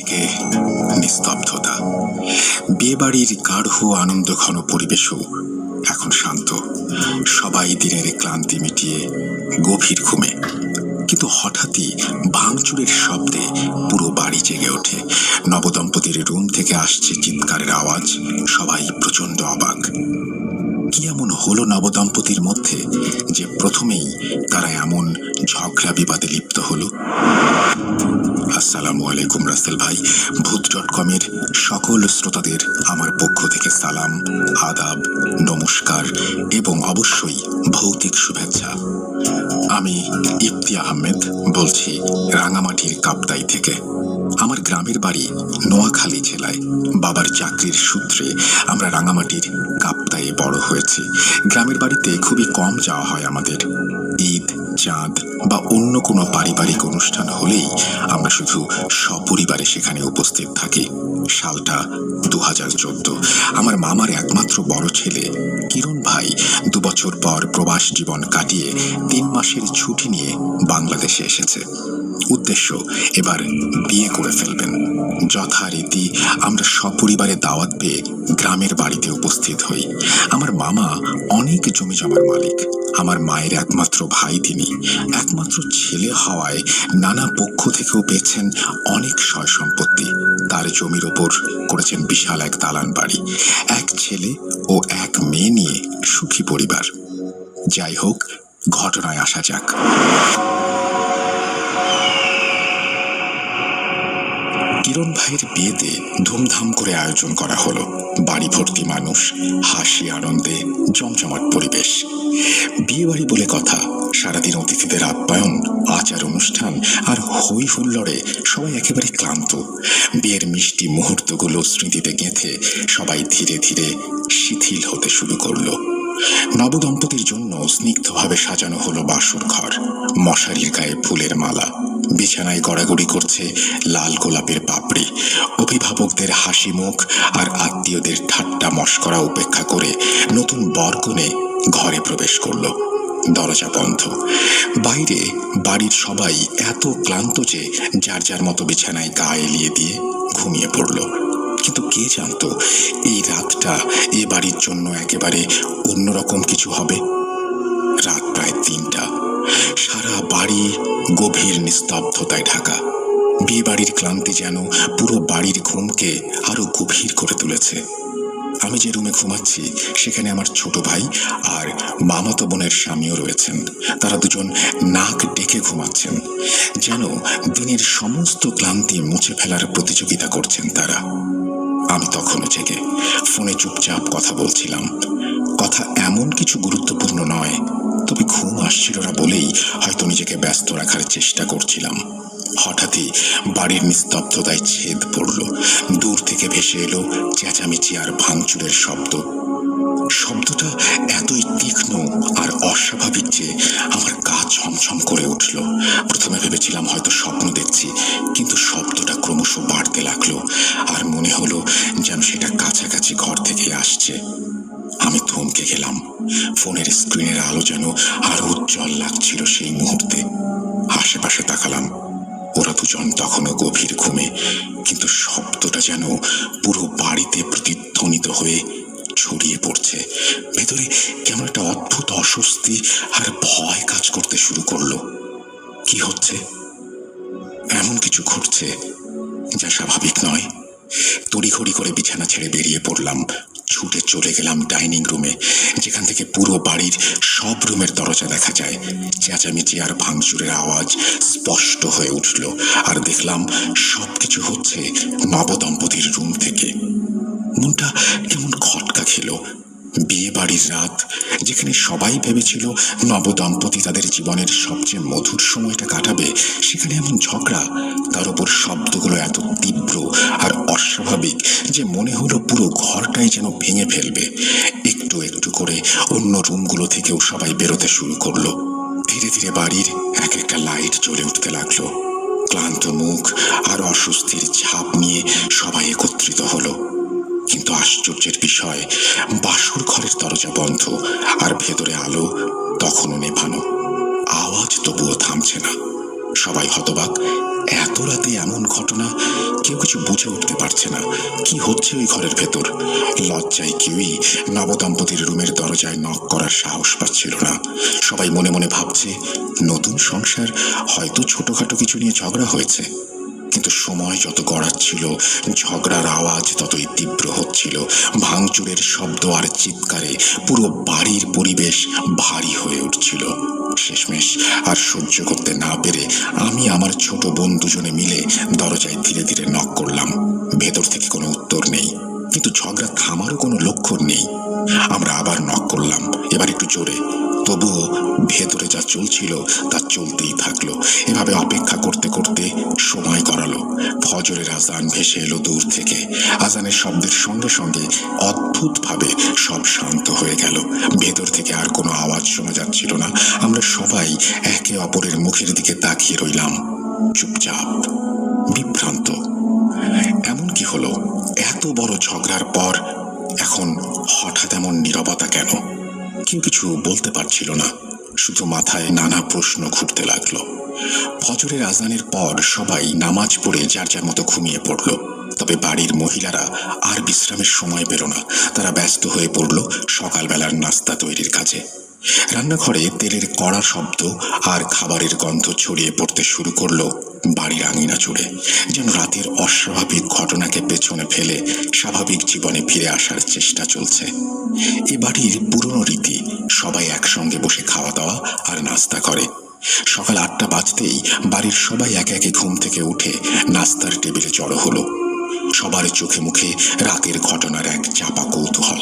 দিকে নিস্তব্ধতা। বিয়েবাড়ির গাঢ় আনন্দঘন পরিবেশও এখন শান্ত। সবাই দিনের ক্লান্তি মিটিয়ে গভীর ঘুমে। কিন্তু হঠাৎই ভাঙচুরের শব্দে পুরো বাড়ি জেগে ওঠে। নবদম্পতির রুম থেকে আসছে চিৎকারের আওয়াজ। সবাই প্রচন্ড অবাক। কি এমন হলো নবদম্পতির মধ্যে যে প্রথমেই তারা এমন ঝগড়া বিবাদে লিপ্ত হলো? আসসালামু আলাইকুম রাসেল ভাই। ভূত.com-এর সকল শ্রোতাদের আমার পক্ষ থেকে সালাম, আদাব, নমস্কার এবং অবশ্যই ভৌতিক শুভেচ্ছা। আমি ইফতি আহমেদ বলছি রাঙামাটির কাপ্তাই থেকে। আমার গ্রামের বাড়ি নোয়াখালী জেলায়। বাবার চাকরির সূত্রে আমরা রাঙামাটির কাপ্তায়ে বড় হয়েছি। গ্রামের বাড়িতে খুবই কম যাওয়া হয় আমাদের। ঈদ, চাঁদ বা অন্য কোনো পারিবারিক অনুষ্ঠান হলেই আমরা শুধু সপরিবারে সেখানে উপস্থিত থাকি। সালটা 2014। আমার মামার একমাত্র বড় ছেলে কিরণ ভাই 2 বছর পর প্রবাস জীবন কাটিয়ে 3 মাসের ছুটি নিয়ে বাংলাদেশে এসেছে। উদ্দেশ্য এবার বিয়ে করে ফেলবেন। যথারীতি আমরা সপরিবারে দাওয়াত পেয়ে গ্রামের বাড়িতে উপস্থিত হই। আমার মামা অনেক জমি জমার মালিক। আমার মায়ের একমাত্র ভাই তিনি। একমাত্র ছেলে হওয়ায় নানা পক্ষ থেকেও পেয়েছেন অনেক সয় সম্পত্তি। তার জমির ওপর করেছেন বিশাল এক দালান বাড়ি। এক ছেলে ও এক মেয়ে নিয়ে সুখী পরিবার। যাই হোক, ঘটনায় আসা যাক। কিরণ ভাইয়ের বিয়েতে ধুমধাম করে আয়োজন করা হলো। বাড়ি ভর্তি মানুষ, হাসি আনন্দে জমজমাট পরিবেশ। বিয়ে বাড়ি বলে কথা, সারাদিন অতিথিদের আপ্যায়ন, আচার অনুষ্ঠান আর হই হুল্লোড়ে সবাই একেবারে ক্লান্ত। বিয়ের মিষ্টি মুহূর্তগুলো স্মৃতিতে গেঁথে সবাই ধীরে ধীরে শিথিল হতে শুরু করলো। নবদম্পতির জন্য স্নিগ্ধভাবে সাজানো হলো বাসর ঘর। মশারির গায়ে ফুলের মালা, বিছানায় গড়াগড়ি করছে লাল গোলাপের পাপড়ি। অভিভাবকদের হাসি মুখ আর আত্মীয়দের ঠাট্টা মশকরা উপেক্ষা করে নতুন বরকনে ঘরে প্রবেশ করল। দরজা বন্ধ। বাইরে বাড়ির সবাই এত ক্লান্ত যে যার যার মতো বিছানায় গা এলিয়ে দিয়ে ঘুমিয়ে পড়ল। কিন্তু কে জানতো এই রাতটা এ বাড়ির জন্য একেবারে অন্যরকম কিছু হবে। রাত প্রায় 3টা। সারা বাড়ি গভীর নিস্তব্ধতায় ঢাকা। বিয়ে বাড়ির ক্লান্তি যেন পুরো বাড়ির ঘুমকে আরো গভীর করে তুলেছে। আমি যে রুমে ঘুমাচ্ছি সেখানে আমার ছোট ভাই আর মামাতো বোনের স্বামীও রয়েছেন। তারা দুজন নাক ডেকে ঘুমাচ্ছেন, যেন দিনের সমস্ত ক্লান্তি মুছে ফেলার প্রতিযোগিতা করছেন তারা। আমি তখনও জেগে ফোনে চুপচাপ কথা বলছিলাম। কথা এমন কিছু গুরুত্বপূর্ণ নয়, তবে ঘুম আসছিল না বলেই হয়তো নিজেকে ব্যস্ত রাখার চেষ্টা করছিলাম। হঠাৎই বাড়ির নিস্তব্ধতায় ছেদ পড়ল। দূর থেকে ভেসে এলো চেঁচামেচি আর ভাঙচুরের শব্দ। শব্দটা এতই তীক্ষ্ণ আর অস্বাভাবিক যে আমার গা ছমছম করে উঠল। প্রথমে ভেবেছিলাম হয়তো স্বপ্ন দেখছি, কিন্তু শব্দটা ক্রমশ বাড়তে লাগলো আর মনে হলো যেন সেটা কাছাকাছি ঘর থেকে আসছে। আমি থমকে গেলাম। ফোনের স্ক্রিনের আলো যেন আরো উজ্জ্বল লাগছিল সেই মুহূর্তে। আশেপাশে তাকালাম। ওরা দুজন তখনও গভীর ঘুমে, কিন্তু শব্দটা যেন পুরো বাড়িতে প্রতিধ্বনিত হয়ে ছড়িয়ে পড়ছে। ভেতরে কেমন একটা অদ্ভুত অস্বস্তি আর ভয় কাজ করতে শুরু করলো। কি হচ্ছে? এমন কিছু ঘটছে যা স্বাভাবিক নয়। তড়িঘড়ি করে বিছানা ছেড়ে বেরিয়ে পড়লাম। ছুটে চলে গেলাম ডাইনিং রুমে, যেখান থেকে পুরো বাড়ির সব রুমের দরজা দেখা যায়। চেঁচামেচি আর ভাঙচুরের আওয়াজ স্পষ্ট হয়ে উঠল, আর দেখলাম সবকিছু হচ্ছে নবদম্পতির রুম থেকে। মনটা কেমন খটকা খেলো। বিয়ে বাড়ির রাত, যেখানে সবাই ভেবেছিল নবদম্পতি তাদের জীবনের সবচেয়ে মধুর সময়টা কাটাবে, সেখানে এমন ঝগড়া। তার উপর শব্দগুলো এত তীব্র আর অস্বাভাবিক যে মনে হলো পুরো ঘরটাই যেন ভেঙে ফেলবে। একটু একটু করে অন্য রুমগুলো থেকেও সবাই বেরোতে শুরু করলো। ধীরে ধীরে বাড়ির এক একটা লাইট জ্বলে উঠতে লাগলো। ক্লান্ত মুখ আর অস্বস্তির ছাপ নিয়ে সবাই একত্রিত হলো। কিন্তু আশ্চর্যের বিষয়, বাসর ঘরের দরজা বন্ধ আর ভেতরে আলো তখনও নেভানো। আওয়াজ তবুও থামছে না। সবাই হতবাক। এত রাতে এমন ঘটনা, কেউ কিছু বুঝে উঠতে পারছে না কি হচ্ছে ওই ঘরের ভেতর। লজ্জায় কেউই নবদম্পতির রুমের দরজায় নক করার সাহস পাচ্ছিল না। সবাই মনে মনে ভাবছে নতুন সংসার, হয়তো ছোটখাটো কিছু নিয়ে ঝগড়া হয়েছে। কিন্তু সময় যত গড়াচ্ছিল ঝগড়ার আওয়াজ ততই তীব্র হচ্ছিল। ভাঙচুরের শব্দ আর চিৎকারে পুরো বাড়ির পরিবেশ ভারী হয়ে উঠছিল। শেষমেশ আর সহ্য করতে না পেরে আমি আমার ছোট বোন দুজনে মিলে দরজায় ধীরে ধীরে নক করলাম। ভেতর থেকে কোনো উত্তর নেই, কিন্তু ঝগড়া থামারও কোনো লক্ষণ নেই। আমরা আবার নক করলাম, এবার একটু জোরে। তবুও ভেতরে যা চলছিল তা চলতেই থাকলো। এভাবে অপেক্ষা করতে করতে সময় গড়ালো। ফজরের আজান ভেসে এলো দূর থেকে। আজানের শব্দের সঙ্গে সঙ্গে অদ্ভুতভাবে সব শান্ত হয়ে গেল। ভেতর থেকে আর কোনো আওয়াজ শোনা যাচ্ছিল না। আমরা সবাই একে অপরের মুখের দিকে তাকিয়ে রইলাম, চুপচাপ, বিভ্রান্ত। এমন কি হলো? এত বড় ঝগড়ার পর এখন হঠাৎ এমন নীরবতা কেন? কেউ কিছু বলতে পারছিল না, শুধু মাথায় নানা প্রশ্ন ঘুরতে লাগলো। ফজরের আজানের পর সবাই নামাজ পড়ে যার যার মতো ঘুমিয়ে পড়ল। তবে বাড়ির মহিলারা আর বিশ্রামের সময় পেল না। তারা ব্যস্ত হয়ে পড়ল সকালবেলার নাস্তা তৈরির কাজে। রান্নাঘরে তেলের কড়া শব্দ আর খাবারের গন্ধ ছড়িয়ে পড়তে শুরু করলো বাড়ির আঙিনা জুড়ে। যেন রাতের অস্বাভাবিক ঘটনাকে পেছনে ফেলে স্বাভাবিক জীবনে ফিরে আসার চেষ্টা চলছে। এ বাড়ির পুরনো রীতি, সবাই একসঙ্গে বসে খাওয়া দাওয়া আর নাস্তা করে। সকাল 8টা বাজতেই বাড়ির সবাই একে একে ঘুম থেকে উঠে নাস্তার টেবিলে জড়ো হলো। সবার চোখে মুখে রাতের ঘটনার এক চাপা কৌতূহল।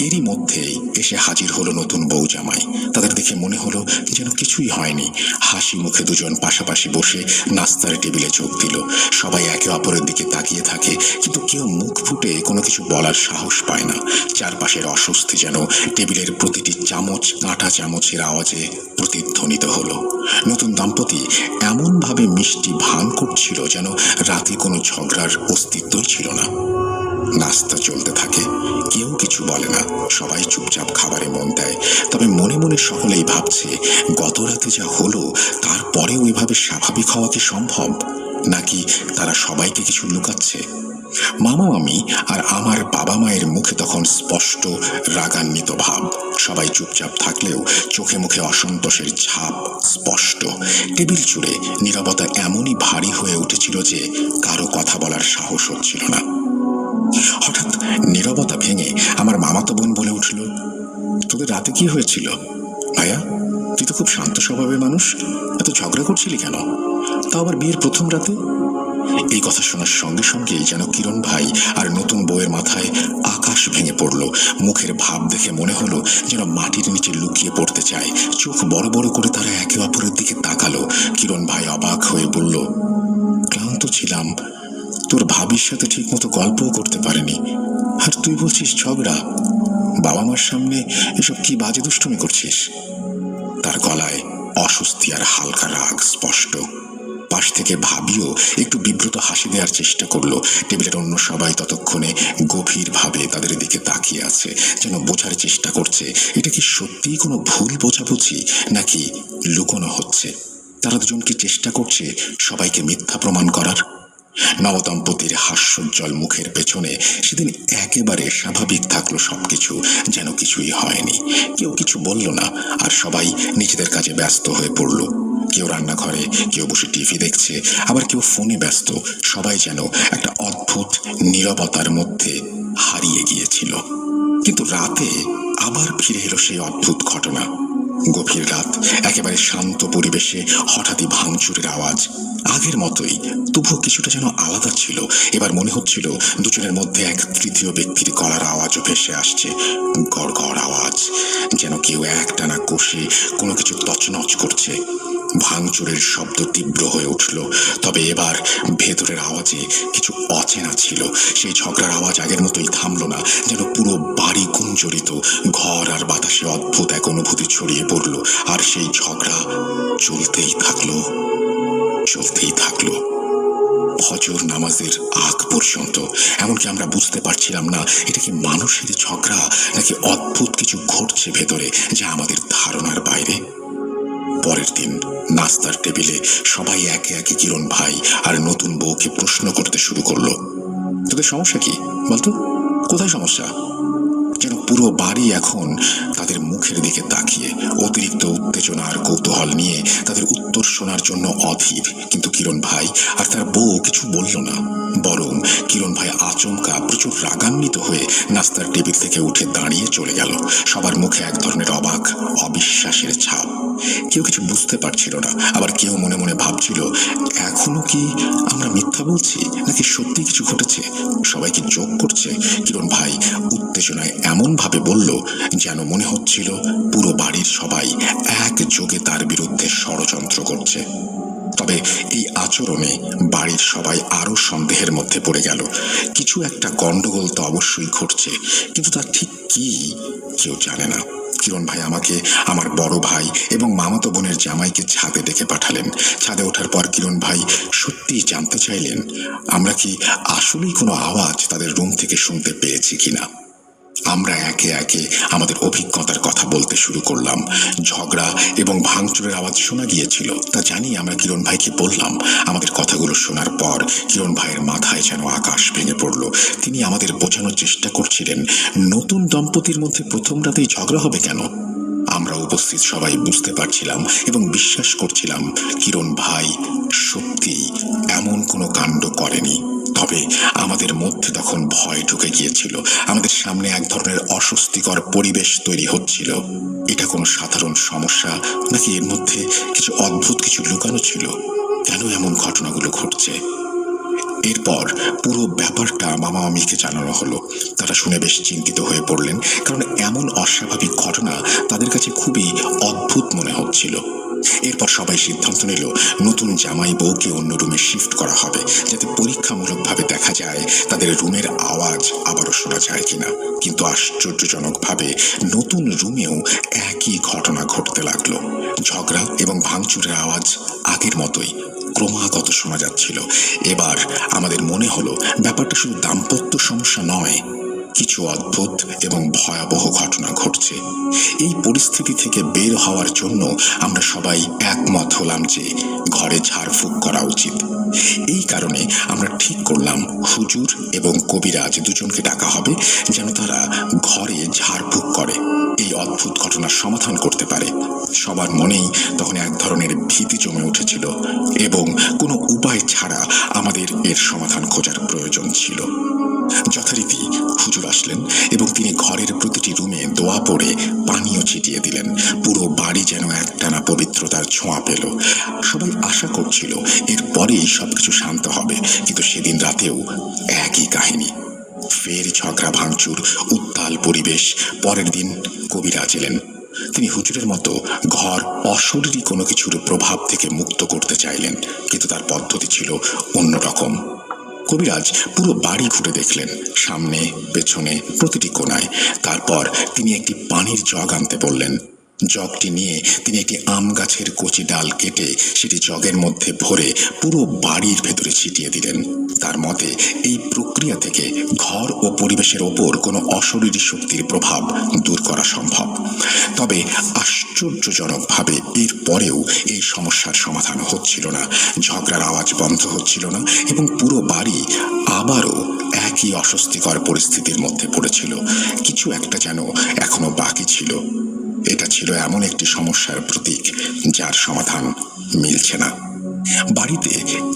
এরই মধ্যেই এসে হাজির হলো নতুন বউ জামাই। তাদের দেখে মনে হলো যেন কিছুই হয়নি। হাসি মুখে দুজন পাশাপাশি বসে নাস্তার টেবিলে যোগ দিল। সবাই একে অপরের দিকে তাকিয়ে থাকে, কিন্তু কেউ মুখ ফুটে কোনো কিছু বলার সাহস পায় না। চারপাশের অস্বস্তি যেন টেবিলের প্রতিটি চামচ, কাঁটা চামচের আওয়াজে প্রতিধ্বনিত হলো। নতুন দম্পতি এমনভাবে মিষ্টি ভান করছিল যেন রাতে কোনো ঝগড়ার অস্তিত্বই ছিল না। নাস্তা চলতে থাকে, কেউ কিছু বলে না, সবাই চুপচাপ খাবারে মন দেয়। তবে মনে মনে সকলেই ভাবছে গত রাতে যা হলো তারপরেও এভাবে স্বাভাবিক হওয়া কি সম্ভব, নাকি তারা সবাইকে কিছু লুকাচ্ছে। মামা মামি আর আমার বাবা মায়ের মুখে তখন স্পষ্ট রাগান্বিত ভাব। সবাই চুপচাপ থাকলেও চোখে মুখে অসন্তোষের ছাপ স্পষ্ট। টেবিল জুড়ে নীরবতা এমনই ভারী হয়ে উঠেছিল যে কারো কথা বলার সাহস হচ্ছিল না। হঠাৎ নীরবতা ভেঙে আমার মামাতো বোন বলে উঠল, তোদের রাতে কি হয়েছিল? ভাইয়া, তুই তো খুব শান্ত স্বভাবের মানুষ, এত ঝগড়া করছিলি কেন? তাও আবার বিয়ের প্রথম রাতে। এই কথা শোনার সঙ্গে সঙ্গেই যেন কিরণ ভাই আর নতুন বউয়ের মাথায় আকাশ ভেঙে পড়ল। মুখের ভাব দেখে মনে হলো যেন মাটির নিচে লুকিয়ে পড়তে চায়। চোখ বড় বড় করে তারা একে অপরের দিকে তাকালো। কিরণ ভাই অবাক হয়ে বলল, ক্লান্ত ছিলাম, তোর ভাবির সাথে ঠিক মতো গল্পও করতে পারেনি, আর তুই বলছিস ঝগড়া? বাবা মার সামনে এসব কি বাজে দুষ্টুমি করছিস? তার গলায় অস্বস্তি আর হালকা রাগ স্পষ্ট। পাশ থেকে ভাবিও একটু বিব্রত হাসি দেওয়ার চেষ্টা করলো। টেবিলের অন্য সবাই ততক্ষণে গভীরভাবে তাদের দিকে তাকিয়ে আছে, যেন বোঝার চেষ্টা করছে এটা কি সত্যিই কোনো ভুল বোঝাবুঝি নাকি লুকোনো হচ্ছে। তারা দুজন কি চেষ্টা করছে সবাইকে মিথ্যা প্রমাণ করার? নবদম্পতির হাস্যোজ্জ্বল মুখের পেছনে সেদিন একেবারে স্বাভাবিক থাকলো সবকিছু, যেন কিছুই হয়নি। কেউ কিছু বলল না, আর সবাই নিজেদের কাজে ব্যস্ত হয়ে পড়ল। কেউ রান্নাঘরে, কেউ বসে টিভি দেখছে, আবার কেউ ফোনে ব্যস্ত। সবাই যেন একটা অদ্ভুত নীরবতার মধ্যে হারিয়ে গিয়েছিল। কিন্তু রাতে আবার ফিরে এলো সেই অদ্ভুত ঘটনা। গভীর রাত, একেবারে শান্ত পরিবেশে হঠাৎই ভাঙচুরের আওয়াজ। আগের মতোই, তবুও কিছুটা যেন আলাদা ছিল। এবার মনে হচ্ছিল দুজনের মধ্যে এক তৃতীয় ব্যক্তির গলার আওয়াজও ভেসে আসছে। গড় গড় আওয়াজ, যেন কেউ একটানা কষে কোনো কিছু তছনছ করছে। ভাঙচুরের শব্দ তীব্র হয়ে উঠল, তবে এবার ভেতরের আওয়াজে কিছু অচেনা ছিল। সেই ঝগড়ার আওয়াজ আগের মতোই থামল না, যেন পুরো বাড়ি গুঞ্জরিত। ঘর আর বাতাসে অদ্ভুত এক অনুভূতি ছড়িয়ে পড়ল, আর সেই ঝগড়া চলতেই থাকলো, চলতেই থাকলো ফজর নামাজের আগ পর্যন্ত। এমনকি আমরা বুঝতে পারছিলাম না এটা কি মানুষের ঝগড়া নাকি অদ্ভুত কিছু ঘটছে ভেতরে, যা আমাদের ধারণার বাইরে। পরের দিন নাস্তার টেবিলে সবাই একে একে কিরণ ভাই আর নতুন বউকে প্রশ্ন করতে শুরু করলো, তোদের সমস্যা কি বলতো, কোথায় সমস্যা? যেন পুরো বাড়ি এখন তাদের মুখের দিকে তাকিয়ে অতিরিক্ত উত্তেজনা আর কৌতূহল নিয়ে তাদের উত্তর শোনার জন্য অধীর। কিন্তু কিরণ ভাই আর তার বউ কিছু বলল না, বরং কিরণ ভাই আচমকা প্রচুর রাগান্বিত হয়ে নাস্তার টেবিল থেকে উঠে দাঁড়িয়ে চলে গেল। সবার মুখে এক ধরনের অবাক অবিশ্বাসের ছাপ। কেউ কিছু বুঝতে পারছিল না, আবার কেউ মনে মনে ভাবছিল এখনো কি আমরা মিথ্যা বলছি নাকি সত্যি কিছু ঘটেছে। সবাই কি যোগ করছে? কিরণ ভাই উত্তেজনায় এমন ভাবে বলল যেন মনে হচ্ছিল পুরো বাড়ির সবাই একযোগে তার বিরুদ্ধে ষড়যন্ত্র করছে। তবে এই আচরণে বাড়ির সবাই আরো সন্দেহের মধ্যে পড়ে গেল। কিছু একটা গন্ডগোল তো অবশ্যই ঘটছে, কিন্তু তা ঠিক কি কেউ জানে না। কিরণ ভাই আমাকে, আমার বড় ভাই এবং মামাতো বোনের জামাইকে ছাদে ডেকে পাঠালেন। ছাদে ওঠার পর কিরণ ভাই সত্যিই জানতে চাইলেন আমরা কি আসলেই কোনো আওয়াজ তাদের রুম থেকে শুনতে পেয়েছি কিনা। আমরা একে একে আমাদের অভিজ্ঞতার কথা বলতে শুরু করলাম। ঝগড়া এবং ভাঙচুরের আওয়াজ শোনা গিয়েছিল তা জানি আমরা কিরণ ভাইকে বললাম। আমাদের কথাগুলো শোনার পর কিরণ ভাইয়ের মাথায় যেন আকাশ ভেঙে পড়ল। তিনি আমাদের বোঝানোর চেষ্টা করছিলেন নতুন দম্পতির মধ্যে প্রথম রাতেই ঝগড়া হবে কেন। আমরা উপস্থিত সবাই বুঝতে পারছিলাম এবং বিশ্বাস করছিলাম কিরণ ভাই সত্যিই এমন কোনো কাণ্ড করেনি। তবে আমাদের মধ্যে তখন ভয় ঢুকে গিয়েছিল। আমাদের সামনে এক ধরনের অস্বস্তিকর পরিবেশ তৈরি হচ্ছিল। এটা কোনো সাধারণ সমস্যা নাকি এর মধ্যে কিছু অদ্ভুত কিছু লুকানো ছিল? কেন এমন ঘটনাগুলো ঘটছে? এরপর পুরো ব্যাপারটা মামা মামিকে জানানো হলো। তারা শুনে বেশ চিন্তিত হয়ে পড়লেন, কারণ এমন অস্বাভাবিক ঘটনা তাদের কাছে খুবই অদ্ভুত মনে হচ্ছিল। এরপর সবাই সিদ্ধান্ত নিল নতুন জামাই বউকে অন্য রুমে শিফট করা হবে, যাতে পরীক্ষামূলকভাবে দেখা যায় তাদের রুমের আওয়াজ আবারও শোনা যায় কিনা। কিন্তু আশ্চর্যজনকভাবে নতুন রুমেও একই ঘটনা ঘটতে লাগলো। ঝগড়া এবং ভাঙচুরের আওয়াজ আগের মতোই ক্রমাগত শোনা যাচ্ছিল। এবার আমাদের মনে হলো ব্যাপারটা শুধু দাম্পত্য সমস্যা নয়, কিছু অদ্ভুত এবং ভয়াবহ ঘটনা ঘটছে। এই পরিস্থিতি থেকে বের হওয়ার জন্য আমরা সবাই একমত হলাম যে ঘরে ঝাড়ফুঁক করা উচিত। এই কারণে আমরা ঠিক করলাম হুজুর এবং কবিরাজ দুজনকে ডাকা হবে, যেন তারা ঘরে ঝাড়ফুঁক করে এই অদ্ভুত ঘটনার সমাধান করতে পারে। সবার মনেই তখন এক ধরনের ভীতি জমে উঠেছিল এবং কোনো উপায় ছাড়া আমাদের এর সমাধান খোঁজার প্রয়োজন ছিল। যথারীতি হুজুর আসলেন এবং তিনি ঘরের প্রতিটি রুমে দোয়া পড়ে পানীয় ছিটিয়ে দিলেন। পুরো বাড়ি যেন একটানা পবিত্রতার ছোঁয়া পেল। সবাই আশা করছিল এরপরেই সবকিছু শান্ত হবে, কিন্তু সেদিন রাতেও একই কাহিনী। ফের ঝগড়া ভাঙচুর, উত্তাল পরিবেশ। পরের দিন কবিরাজ এলেন। তিনি হুজুরের মতো ঘর অশরীরী কোনো কিছুর প্রভাব থেকে মুক্ত করতে চাইলেন, কিন্তু তার পদ্ধতি ছিল অন্যরকম। কবিরাজ পুরো বাড়ি ঘুরে দেখলেন, সামনে পেছনে প্রতিটি কোণায়। তারপর তিনি একটি পানির জগ আনতে বললেন। জগটি নিয়ে তিনি একটি আম গাছের কচি ডাল কেটে সেটি জগের মধ্যে ভরে পুরো বাড়ির ভেতরে ছিটিয়ে দিলেন। তার মতে এই প্রক্রিয়া থেকে ঘর ও পরিবেশের ওপর কোনো অশরীরী শক্তির প্রভাব দূর করা সম্ভব। তবে আশ্চর্যজনকভাবে এর পরেও এই সমস্যার সমাধান হচ্ছিল না। ঝগড়ার আওয়াজ বন্ধ হচ্ছিল না এবং পুরো বাড়ি আবারও একই অস্বস্তিকর পরিস্থিতির মধ্যে পড়েছিল। কিছু একটা যেন এখনো বাকি ছিল। এটা ছিল এমন একটি সমস্যার প্রতীক যার সমাধান মিলছে না। বাড়িতে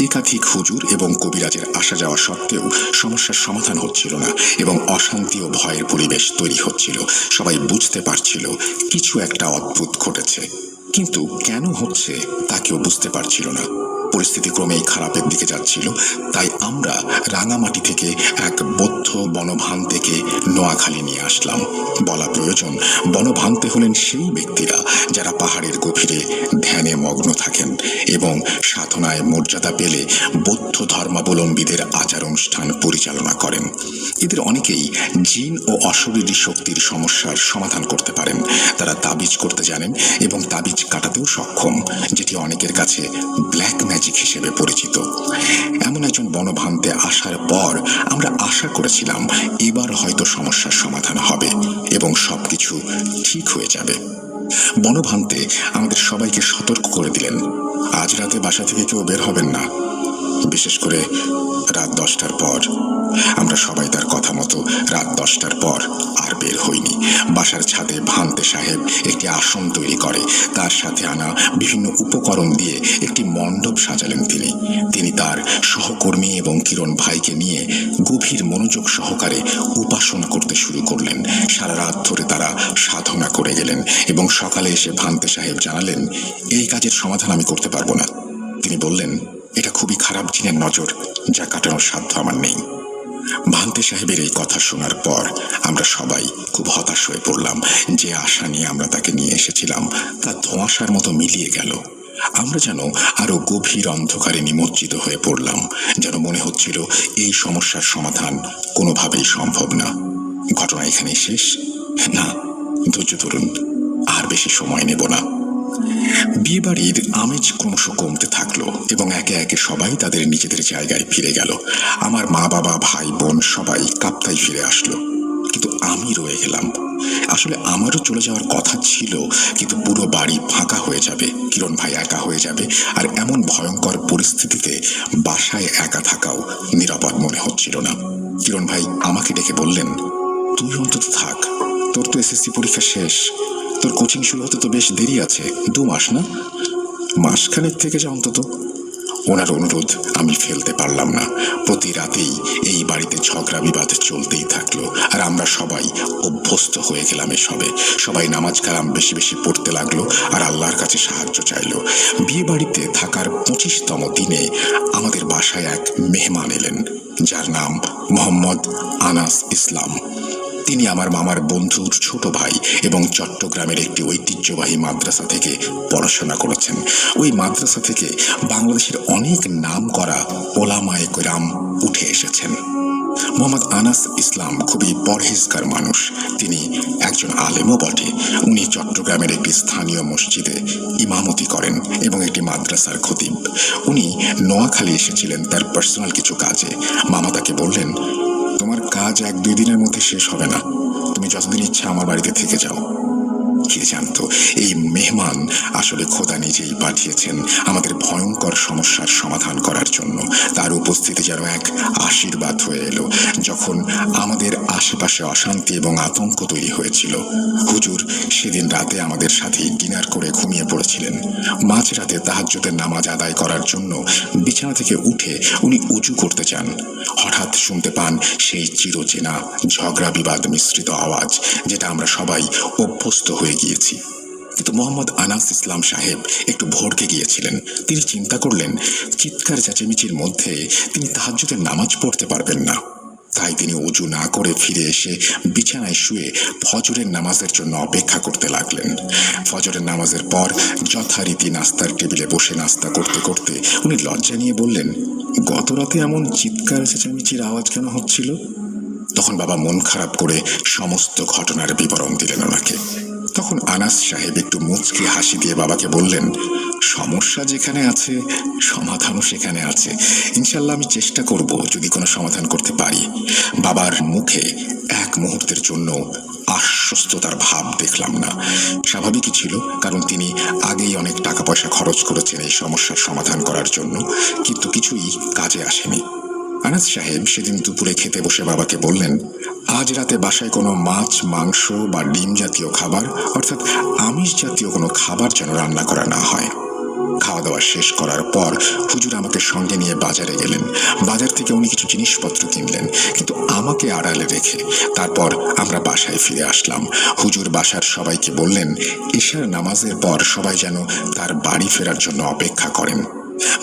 একাধিক হুজুর এবং কবিরাজের আসা যাওয়া সত্ত্বেও সমস্যার সমাধান হচ্ছিল না এবং অশান্তি ও ভয়ের পরিবেশ তৈরি হচ্ছিল। সবাই বুঝতে পারছিল কিছু একটা অদ্ভুত ঘটেছে, কিন্তু কেন হচ্ছে তা কেউ বুঝতে পারছিল না। পরিস্থিতি ক্রমেই খারাপের দিকে যাচ্ছিল। তাই আমরা রাঙামাটি থেকে এক বৌদ্ধ বনভান্তেকে নোয়াখালী নিয়ে আসলাম। বলা প্রয়োজন, বনভান্তে হলেন সেই ব্যক্তিরা যারা পাহাড়ের গভীরে ধ্যানে মগ্ন থাকেন এবং সাধনায় মর্যাদা পেলে বৌদ্ধ ধর্মাবলম্বীদের আচার অনুষ্ঠান পরিচালনা করেন। এদের অনেকেই জিন ও অশরীরী শক্তির সমস্যার সমাধান করতে পারেন। তারা তাবিজ করতে জানেন এবং তাবিজ কাটাতেও সক্ষম, যেটি অনেকের কাছে ব্ল্যাক ম্যাজিক হিসেবে পরিচিত। এমন একজন বনভান্তে আসার পর আমরা আশা করেছিলাম এবার হয়তো সমস্যার সমাধান হবে এবং সবকিছু ঠিক হয়ে যাবে। বনভান্তে আমাদের সবাইকে সতর্ক করে দিলেন, আজ রাতে বাসা থেকে কেউ বের হবেন না, বিশেষ করে রাত 10টার পর। আমরা সবাই তার কথা মতো রাত 10টার পর আর বের হইনি। বাসার ছাদে ভান্তে সাহেব একটি আসন তৈরি করে তার সাথে আনা বিভিন্ন উপকরণ দিয়ে একটি মণ্ডপ সাজালেন। তিনি তার সহকর্মী এবং কিরণ ভাইকে নিয়ে গভীর মনোযোগ সহকারে উপাসনা করতে শুরু করলেন। সারা রাত ধরে তারা সাধনা করে গেলেন এবং সকালে এসে ভান্তে সাহেব জানালেন, এই কাজের সমাধান আমি করতে পারবো না। তিনি বললেন, এটা খুবই খারাপ জিনের নজর, যা কাটানোর সাধ্য আমার নেই। ভান্তে সাহেবের এই কথা শোনার পর আমরা সবাই খুব হতাশ হয়ে পড়লাম। যে আশা নিয়ে আমরা তাকে নিয়ে এসেছিলাম তা ধোঁয়াশার মতো মিলিয়ে গেল। আমরা যেন আরো গভীর অন্ধকারে নিমজ্জিত হয়ে পড়লাম, যেন মনে হচ্ছিল এই সমস্যার সমাধান কোনোভাবেই সম্ভব না। ঘটনা এখানেই শেষ? না, ধৈর্য ধরুন, আর বেশি সময় নেব না। বিয়েবাড়ির আমেজ ক্রমশ কমতে থাকলো এবং একে একে সবাই তাদের নিজেদের জায়গায় ফিরে গেল। আমার মা বাবা ভাই বোন সবাই কাপ্তাই ফিরে আসলো, কিন্তু আমি রয়ে গেলাম। আসলে আমারও চলে যাওয়ার কথা ছিল, কিন্তু পুরো বাড়ি ফাঁকা হয়ে যাবে, কিরণ ভাই একা হয়ে যাবে, আর এমন ভয়ঙ্কর পরিস্থিতিতে বাসায় একা থাকাও নিরাপদ মনে হচ্ছিল না। কিরণ ভাই আমাকে ডেকে বললেন, তুই অন্তত থাক, তোর তো এসএসসি পরীক্ষা শেষ, তোর কোচিং শুরু হতে তো বেশ দেরি আছে, 2 মাস না? মাসখানেক থেকে যা অন্তত। ওনার অনুরোধ আমি ফেলতে পারলাম না। প্রতি রাতেই এই বাড়িতে ঝগড়া বিবাদ চলতেই থাকলো, আর আমরা সবাই অভ্যস্ত হয়ে গেলাম এসবে। সবাই নামাজ কালাম বেশি বেশি পড়তে লাগলো আর আল্লাহর কাছে সাহায্য চাইলো। বিয়ে বাড়িতে থাকার 25তম দিনে আমাদের বাসায় এক মেহমান এলেন, যার নাম মোহাম্মদ আনাস ইসলাম। তিনি আমার মামার বন্ধুর ছোট ভাই এবং চট্টগ্রামের একটি ঐতিহ্যবাহী মাদ্রাসা থেকে পড়াশোনা করেছেন। ওই মাদ্রাসা থেকে বাংলাদেশের অনেক নাম করা ওলামায়ে কেরাম উঠে এসেছেন। মোহাম্মদ আনাস ইসলাম খুবই পরহেজগার মানুষ। তিনি একজন আলেমও বটে। উনি চট্টগ্রামের একটি স্থানীয় মসজিদে ইমামতি করেন এবং একটি মাদ্রাসার খতিব। উনি নোয়াখালী এসেছিলেন তার পার্সোনাল কিছু কাজে। মামা তাকে বললেন, তোমার কাজ 1-2 দিনের মধ্যে শেষ হবে না, তুমি যতদিন ইচ্ছা আমার বাড়িতে থেকে যাও। কে জানতো এই মেহমান আসলে খোদা নিজেই পাঠিয়েছেন আমাদের ভয়ঙ্কর সমস্যার সমাধান করার জন্য। তার উপস্থিতি যেন এক আশীর্বাদ হয়ে এলো। যখন আমাদের আশেপাশে অশান্তি এবং আতঙ্ক তৈরি হয়েছিল, হুজুর সেদিন রাতে আমাদের সাথেই ডিনার করে ঘুমিয়ে পড়েছিলেন। মাঝরাতে তাহাজ্জুদের নামাজ আদায় করার জন্য বিছানা থেকে উঠে উনি উজু করতে চান। হঠাৎ শুনতে পান সেই চিরচেনা ঝগড়া বিবাদ মিশ্রিত আওয়াজ, যেটা আমরা সবাই অভ্যস্ত হয়ে গিয়েছি। কিন্তু মোহাম্মদ আনাস ইসলাম সাহেব একটু ভড়কে গিয়েছিলেন। তিনি চিন্তা করলেন, চিৎকার চেঁচামেচির মধ্যে তিনি তাহাজ্জুদের নামাজ পড়তে পারবেন না। তাই তিনি উজু না করে ফিরে এসে বিছানায় শুয়ে ফজরের নামাজের জন্য অপেক্ষা করতে লাগলেন। ফজরের নামাজের পর যথারীতি নাস্তার টেবিলে বসে নাস্তা করতে করতে উনি লজ্জা নিয়ে বললেন, গত রাতে এমন চিৎকার চেঁচামেচির আওয়াজ কেন হচ্ছিল? তখন বাবা মন খারাপ করে সমস্ত ঘটনার বিবরণ দিলেন ওনাকে। তখন আনাস সাহেব একটু মুচকি হাসি দিয়ে বাবাকে বললেন, সমস্যা যেখানে আছে সমাধানও সেখানে আছে। ইনশাল্লাহ আমি চেষ্টা করব যদি কোনো সমাধান করতে পারি। বাবার মুখে এক মুহূর্তের জন্য আশ্বস্ততার ভাব দেখলাম না। স্বাভাবিকই ছিল, কারণ তিনি আগেই অনেক টাকা পয়সা খরচ করেছেন এই সমস্যার সমাধান করার জন্য, কিন্তু কিছুই কাজে আসেনি। আনাস সাহেব সেদিন দুপুরে খেতে বসে বাবাকে বললেন, আজ রাতে বাসায় কোনো মাছ মাংস বা ডিম জাতীয় খাবার, অর্থাৎ আমিষ জাতীয় কোনো খাবার যেন রান্না করা না হয়। খাওয়া দাওয়া শেষ করার পর হুজুর আমাকে সঙ্গে নিয়ে বাজারে গেলেন। বাজার থেকে উনি কিছু জিনিসপত্র কিনলেন, কিন্তু আমাকে আড়ালে রেখে। তারপর আমরা বাসায় ফিরে আসলাম। হুজুর বাসার সবাইকে বললেন, ইশার নামাজের পর সবাই যেন তার বাড়ি ফেরার জন্য অপেক্ষা করেন।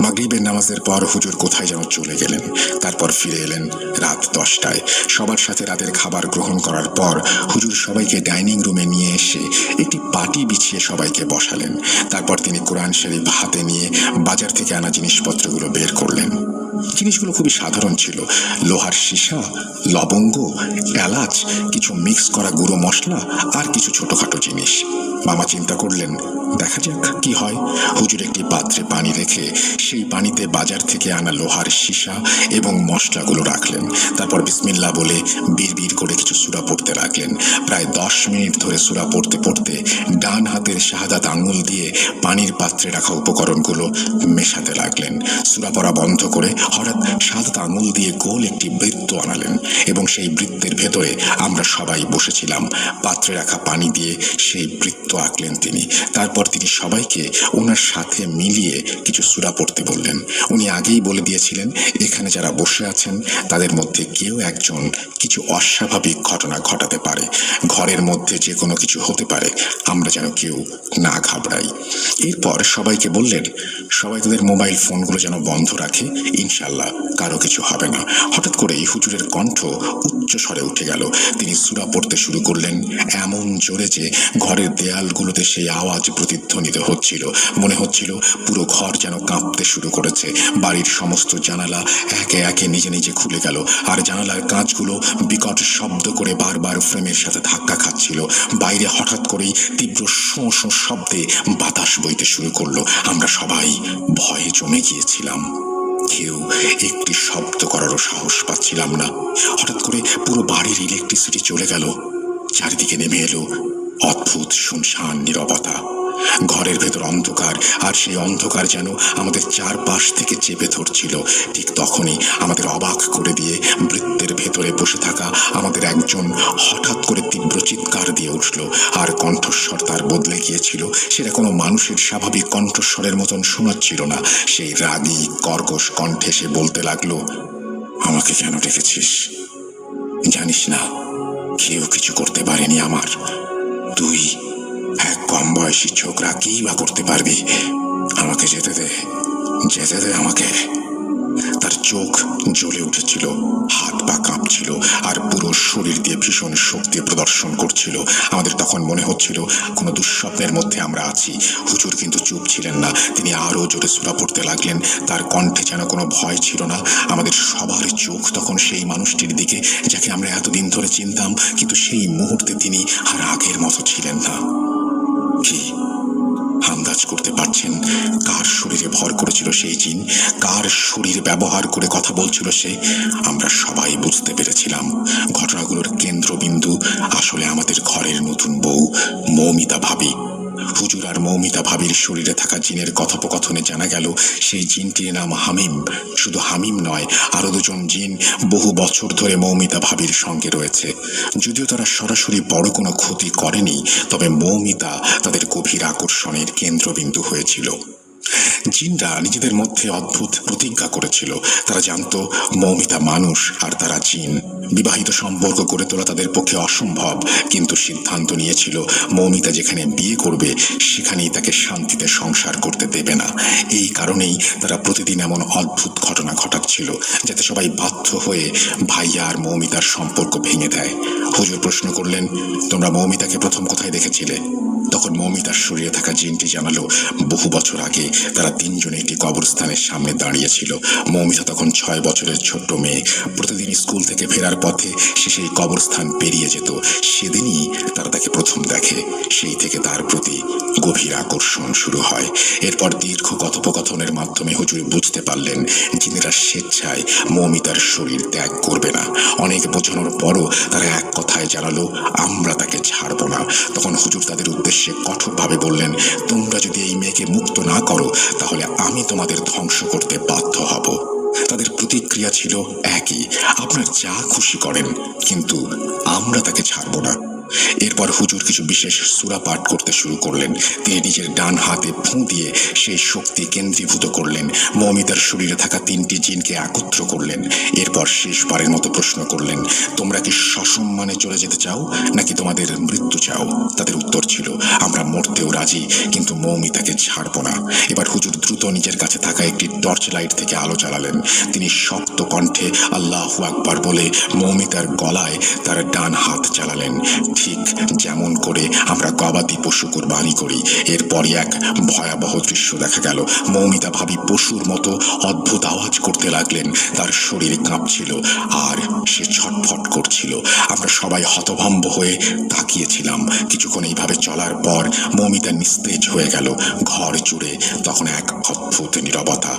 মাগরিবের নামাজের পর হুজুর কোথায় যেন চলে গেলেন। তারপর ফিরে এলেন রাত 10টায়। সবার সাথে রাতের খাবার গ্রহণ করার পর হুজুর সবাইকে ডাইনিং রুমে নিয়ে এসে একটি পাটি বিছিয়ে সবাইকে বসালেন। তারপর তিনি কোরআন শরীফ হাতে নিয়ে বাজার থেকে আনা জিনিসপত্রগুলো বের করলেন। জিনিসগুলো খুবই সাধারণ ছিল, লোহার সীসা, লবঙ্গ, এলাচ, কিছু মিক্স করা গুঁড়ো মশলা আর কিছু ছোটখাটো জিনিস। মামা চিন্তা করলেন, দেখা যাক কি হয়। হুজুর একটি পাত্রে পানি রেখে সেই পানিতে বাজার থেকে আনা লোহার সীসা এবং মশলাগুলো রাখলেন। তারপর বিসমিল্লাহ বলে বিড়বিড় করে কিছু সূরা পড়তে লাগলেন। প্রায় 10 মিনিট ধরে সূরা পড়তে পড়তে ডান হাতের শাহাদাত আঙুল দিয়ে পানির পাত্রে রাখা উপকরণগুলো মেশাতে লাগলেন। সূরা পড়া বন্ধ করে হঠাৎ শাহাদাত আঙুল দিয়ে গোল একটি বৃত্ত আনালেন এবং সেই বৃত্তের ভেতরে আমরা সবাই বসেছিলাম। পাত্রে রাখা পানি দিয়ে সেই বৃত্ত আঁকলেন তিনি। তারপর তিনি সবাইকে ওনার সাথে মিলিয়ে কিছু সূরা পড়তে বললেন। উনি আগেই বলে দিয়েছিলেন, এখানে যারা বসে আছেন তাদের মধ্যে কেউ একজন কিছু অস্বাভাবিক ঘটনা ঘটাতে পারে, ঘরের মধ্যে যে কোনো কিছু হতে পারে, আমরা যেন কেউ না ঘাবড়াই। এরপর সবাইকে বললেন সবাই তাদের মোবাইল ফোনগুলো যেন বন্ধ রাখে, ইনশাল্লাহ কারো কিছু হবে না। হঠাৎ করেই হুজুরের কণ্ঠ উচ্চ স্বরে উঠে গেল। তিনি সূরা পড়তে শুরু করলেন এমন জোরে যে ঘরের দেয়ালগুলোতে সেই আওয়াজ প্রতিধ্বনিত হচ্ছিল। মনে হচ্ছিল পুরো ঘর যেন কাঁপতে শুরু করেছে। বাড়ির সমস্ত জানালা একে একে নিজে নিজে খুলে গেল, আর জানালার কাঁচগুলো বিকট শব্দ করে বারবার ফ্রেমের সাথে ধাক্কা খাচ্ছিল। বাইরে হঠাৎ করেই তীব্র শোঁ শোঁ শব্দে বাতাস বইতে শুরু করলো। আমরা সবাই ভয়ে জমে গিয়েছিলাম। কেউ একটি শব্দ করারও সাহস পাচ্ছিলাম না। হঠাৎ করে পুরো বাড়ির ইলেকট্রিসিটি চলে গেল। চারিদিকে নেমে এলো অদ্ভুত শুনশান নীরবতা। ঘরের ভেতর অন্ধকার, আর সেই অন্ধকার যেন আমাদের চারপাশ থেকে চেপে ধরছিল। ঠিক তখনই আমাদের অবাক করে দিয়ে বৃত্তের ভেতরে বসে থাকা আমাদের একজন হঠাৎ করে তীব্র চিৎকার দিয়ে উঠল, আর কণ্ঠস্বর তার বদলে গিয়েছিল। সেটা কোনো মানুষের স্বাভাবিক কণ্ঠস্বরের মতন শোনাচ্ছিল না। সেই রাগী কর্কশ কণ্ঠে সে বলতে লাগলো, আমাকে কেন ডেকেছিস? জানিস না কেউ কিছু করতে পারেনি আমার। তুই এক কম বয়সী ছোকরা কি বা করতে পারবি? আমাকে যেতে দে, যেতে দে আমাকে। তার চোখ জ্বলে উঠেছিল, হাত পা কাঁপছিল, আর পুরো শরীর দিয়ে ভীষণ শক্তি প্রদর্শন করছিল। আমাদের তখন মনে হচ্ছিল কোনো দুঃস্বপ্নের মধ্যে আমরা আছি। হুজুর কিন্তু চুপ ছিলেন না। তিনি আরো জোরে সূরা পড়তে লাগলেন। তার কণ্ঠে যেন কোনো ভয় ছিল না। আমাদের সবার চোখ তখন সেই মানুষটির দিকে যাকে আমরা এতদিন ধরে চিনতাম, কিন্তু সেই মুহূর্তে তিনি আর আগের মতো ছিলেন না। কি আন্দাজ করতে পারছেন কার শরীরে ভর করেছিল সেই জিন? কার শরীর ব্যবহার করে কথা বলছিল সে? আমরা সবাই বুঝতে পেরেছিলাম ঘটনাগুলোর কেন্দ্রবিন্দু আসলে আমাদের ঘরের নতুন বউ মৌমিতা ভাবি। হুজুর আর মৌমিতা ভাবির শরীরে থাকা জিনের কথোপকথনে জানা গেল সেই জিনটির নাম হামিম। শুধু হামিম নয়, আরো দুজন জিন বহু বছর ধরে মৌমিতা ভাবির সঙ্গে রয়েছে। যদিও তারা সরাসরি বড় কোনো ক্ষতি করেনি, তবে মৌমিতা তাদের গভীর আকর্ষণের কেন্দ্রবিন্দু হয়েছিল। জিনরা নিজেদের মধ্যে অদ্ভুত প্রতিজ্ঞা করেছিল। তারা জানত মৌমিতা মানুষ আর তারা জিন। বিবাহিত সম্পর্ক গড়ে তোলা তাদের পক্ষে অসম্ভব, কিন্তু সিদ্ধান্ত নিয়েছিল মৌমিতা যেখানে বিয়ে করবে সেখানেই তাকে শান্তিতে সংসার করতে দেবে না। এই কারণেই তারা প্রতিদিন এমন অদ্ভুত ঘটনা ঘটাচ্ছিল যাতে সবাই বাধ্য হয়ে ভাইয়া আর মৌমিতার সম্পর্ক ভেঙে দেয়। হুজুর প্রশ্ন করলেন, তোমরা মৌমিতাকে প্রথম কোথায় দেখেছিলে? তখন মৌমিতার শরীরে থাকা জিনটি জানালো, বহু বছর আগে তারা তিনজনে একটি কবরস্থানের সামনে দাঁড়িয়েছিল। মৌমিতা তখন 6 বছরের ছোট্ট মেয়ে। প্রতিদিন স্কুল থেকে ফেরার পথে সে সেই কবরস্থান পেরিয়ে যেত। সেদিনই তারা তাকে প্রথম দেখে। সেই থেকে তার প্রতি গভীর আকর্ষণ শুরু হয়। এরপর দীর্ঘ কথোপকথনের মাধ্যমে হুজুর বুঝতে পারলেন জিনেরা স্বেচ্ছায় মৌমিতার শরীর ত্যাগ করবে না। অনেক বোঝানোর পরও তারা এক কথায় জানালো, আমরা তাকে ছাড়বো না। তখন হুজুর তাদের উদ্দেশ্যে কঠোরভাবে বললেন, তোমরা যদি এই মেয়েকে মুক্ত না করো তাহলে আমি তোমাদের ধ্বংস করতে বাধ্য হব। তাদের প্রতিক্রিয়া ছিল একই, আপনার যা খুশি করেন, কিন্তু আমরা তাকে ছাড়ব না। এরপর হুজুর কিছু বিশেষ সূরা পাঠ করতে শুরু করলেন। তিনি নিজের ডান হাতে ফুঁ দিয়ে সেই শক্তি কেন্দ্রীভূত করলেন। মৌমিতার শরীরে থাকা 3টি জিনকে একত্র করলেন। এরপর শেষবারের মতো প্রশ্ন করলেন, তোমরা কি সসম্মানে চলে যেতে চাও নাকি তোমাদের মৃত্যু চাও? তাদের উত্তর ছিল, আমরা মরতেও রাজি, কিন্তু মৌমিতাকে ছাড়ব না। এবার হুজুর দ্রুত নিজের কাছে থাকা একটি টর্চ লাইট থেকে আলো জ্বালালেন। তিনি শক্ত কণ্ঠে আল্লাহু আকবার বলে মৌমিতার গলায় তার ডান হাত চালালেন, ঠিক যেমন করে আমরা গবাদি পশু কুরবানি করি। এরপরই এক ভয়াবহ দৃশ্য দেখা গেল। মৌমিতা ভাবি পশুর মতো অদ্ভুত আওয়াজ করতে লাগলেন। তার শরীর কাঁপছিল, আর সে ছটফট করছিল। আমরা সবাই হতভম্ব হয়ে তাকিয়েছিলাম। কিছুক্ষণ এইভাবে চলার পর মৌমিতা নিস্তেজ হয়ে গেল। ঘর জুড়ে তখন এক অদ্ভুত নীরবতা।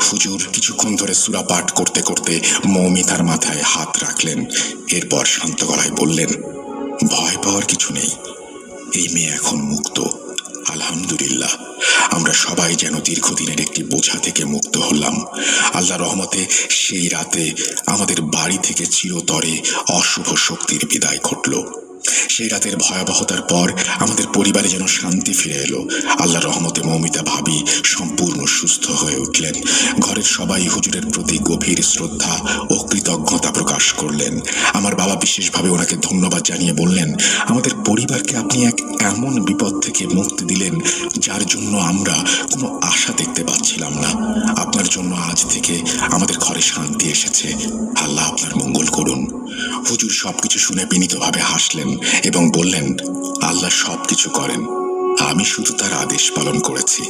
হুজুর কিছুক্ষণ ধরে সূরা পাঠ করতে করতে মৌমিতার মাথায় হাত রাখলেন। এরপর শান্ত গলায় বললেন, ভয় পাওয়ার কিছু নেই, এই মেয়ে এখন মুক্ত। আলহামদুলিল্লাহ। আমরা সবাই যেন দীর্ঘদিনের একটি বোঝা থেকে মুক্ত হলাম। আল্লাহ রহমতে সেই রাতে আমাদের বাড়ি থেকে চিরতরে অশুভ শক্তির বিদায় ঘটল। সেই রাতের ভয়াবহতার পর আমাদের পরিবারে যেন শান্তি ফিরে এলো। আল্লাহ রহমতে মৌমিতা ভাবি সম্পূর্ণ সুস্থ হয়ে উঠলেন। ঘরের সবাই হুজুরের প্রতি গভীর শ্রদ্ধা ও কৃতজ্ঞতা প্রকাশ করলেন। আমার বাবা বিশেষভাবে ওনাকে ধন্যবাদ জানিয়ে বললেন, আমাদের পরিবারকে আপনি এক এমন বিপদ থেকে মুক্তি দিলেন যার জন্য আমরা কোনো আশা দেখতে পাচ্ছিলাম না। আপনার জন্য আজ থেকে আমাদের ঘরে শান্তি এসেছে। আল্লাহ আপনার মঙ্গল করুন। হুজুর সবকিছু শুনে বিনীতভাবে হাসলেন এবং বললেন, আল্লাহ সবকিছু করেন, আমি শুধু তার আদেশ পালন করেছি।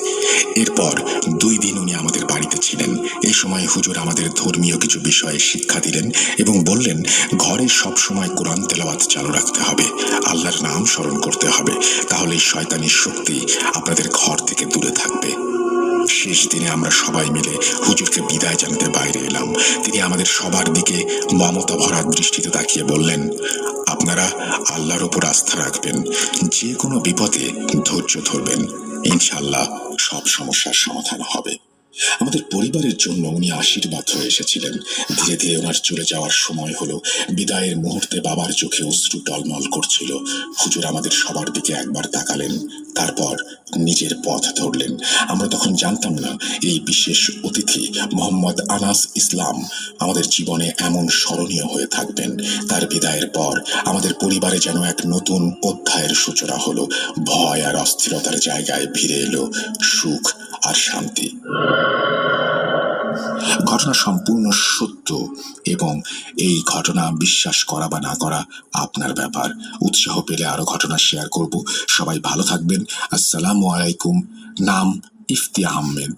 এরপর 2 দিন উনি আমাদের বাড়িতে ছিলেন। এই সময় হুজুর আমাদের ধর্মীয় কিছু বিষয়ে শিক্ষা দিলেন এবং বললেন, ঘরে সবসময় কোরআন তেলাওয়াত চালু রাখতে হবে, আল্লাহর নাম স্মরণ করতে হবে, তাহলে শয়তানি শক্তি আপনাদের ঘর থেকে দূরে থাকবে। শেষ দিনে আমরা সবাই মিলে হুজুরকে বিদায় জানাতে বাইরে এলাম। তিনি আমাদের সবার দিকে মমতা ভরা দৃষ্টিতে তাকিয়ে বললেন, আপনারা আল্লাহর উপর আস্থা রাখবেন, যে কোনো বিপদে ধৈর্য ধরবেন, ইনশাল্লাহ সব সমস্যার সমাধান হবে। আমাদের পরিবারের জন্য উনি আশীর্বাদ হয়ে এসেছিলেন। ধীরে ধীরে ওনার চলে যাওয়ার সময় হলো। বিদায়ের মুহূর্তে বাবার চোখে অশ্রু টলমল করছিল। হুজুর আমাদের সবার দিকে একবার তাকালেন, তারপর নিজের পথ ধরলেন। আমরা তখন জানতাম না এই বিশেষ অতিথি মোহাম্মদ আনাস ইসলাম আমাদের জীবনে এমন স্মরণীয় হয়ে থাকবেন। তার বিদায়ের পর আমাদের পরিবারে যেন এক নতুন অধ্যায়ের সূচনা হলো। ভয় আর অস্থিরতার জায়গায় ফিরে এলো সুখ আর শান্তি। ঘটনা সম্পূর্ণ সত্য এবং এই ঘটনা বিশ্বাস করা বা না করা আপনার ব্যাপার। উৎসাহ পেলে আরো ঘটনা শেয়ার করব। সবাই ভালো থাকবেন। আসসালামু আলাইকুম। নাম ইফতি আহমেদ।